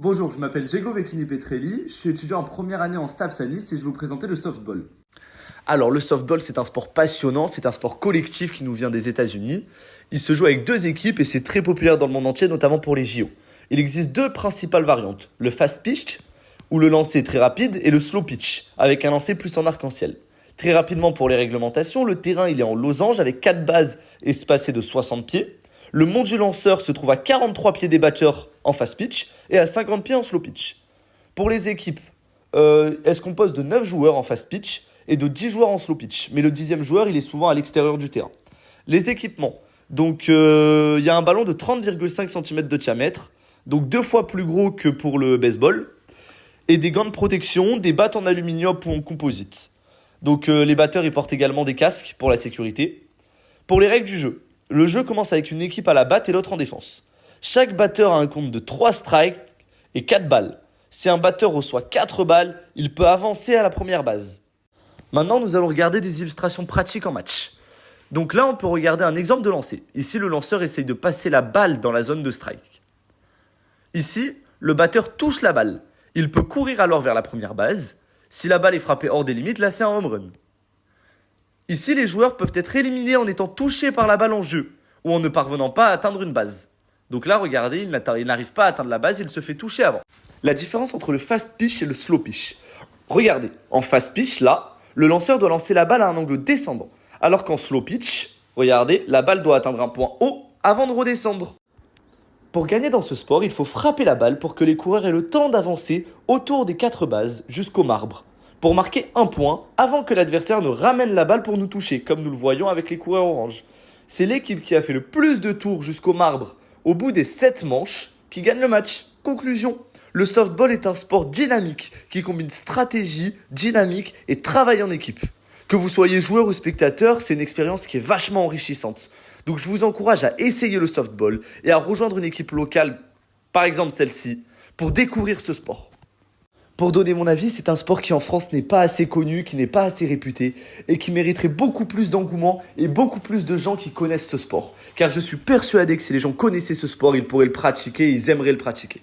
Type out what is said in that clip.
Bonjour, je m'appelle Diego Vecchini Petrelli, je suis étudiant en première année en STAPS à Nice et je vais vous présenter le softball. Alors le softball, c'est un sport passionnant, c'est un sport collectif qui nous vient des États-Unis. Il se joue avec deux équipes et c'est très populaire dans le monde entier, notamment pour les JO. Il existe deux principales variantes, le fast pitch, où le lancer est très rapide, et le slow pitch, avec un lancer plus en arc-en-ciel. Très rapidement pour les réglementations, le terrain il est en losange avec 4 bases espacées de 60 pieds. Le mont du lanceur se trouve à 43 pieds des batteurs en fast pitch et à 50 pieds en slow pitch. Pour les équipes, elles se composent de 9 joueurs en fast pitch et de 10 joueurs en slow pitch. Mais le 10e joueur, il est souvent à l'extérieur du terrain. Les équipements. Donc, il y a un ballon de 30,5 cm de diamètre, donc 2 fois plus gros que pour le baseball, et des gants de protection, des battes en aluminium ou en composite. Donc, les batteurs, ils portent également des casques pour la sécurité. Pour les règles du jeu, le jeu commence avec une équipe à la batte et l'autre en défense. Chaque batteur a un compte de 3 strikes et 4 balles. Si un batteur reçoit 4 balles, il peut avancer à la première base. Maintenant, nous allons regarder des illustrations pratiques en match. Donc là, on peut regarder un exemple de lancer. Ici, le lanceur essaye de passer la balle dans la zone de strike. Ici, le batteur touche la balle. Il peut courir alors vers la première base. Si la balle est frappée hors des limites, là, c'est un home run. Ici, les joueurs peuvent être éliminés en étant touchés par la balle en jeu ou en ne parvenant pas à atteindre une base. Donc là, regardez, il n'arrive pas à atteindre la base, il se fait toucher avant. La différence entre le fast pitch et le slow pitch. Regardez, en fast pitch, là, le lanceur doit lancer la balle à un angle descendant. Alors qu'en slow pitch, regardez, la balle doit atteindre un point haut avant de redescendre. Pour gagner dans ce sport, il faut frapper la balle pour que les coureurs aient le temps d'avancer autour des 4 bases jusqu'au marbre, pour marquer un point avant que l'adversaire ne ramène la balle pour nous toucher, comme nous le voyons avec les coureurs orange. C'est l'équipe qui a fait le plus de tours jusqu'au marbre au bout des 7 manches qui gagne le match. Conclusion, le softball est un sport dynamique qui combine stratégie, dynamique et travail en équipe. Que vous soyez joueur ou spectateur, c'est une expérience qui est vachement enrichissante. Donc je vous encourage à essayer le softball et à rejoindre une équipe locale, par exemple celle-ci, pour découvrir ce sport. Pour donner mon avis, c'est un sport qui en France n'est pas assez connu, qui n'est pas assez réputé et qui mériterait beaucoup plus d'engouement et beaucoup plus de gens qui connaissent ce sport. Car je suis persuadé que si les gens connaissaient ce sport, ils pourraient le pratiquer et ils aimeraient le pratiquer.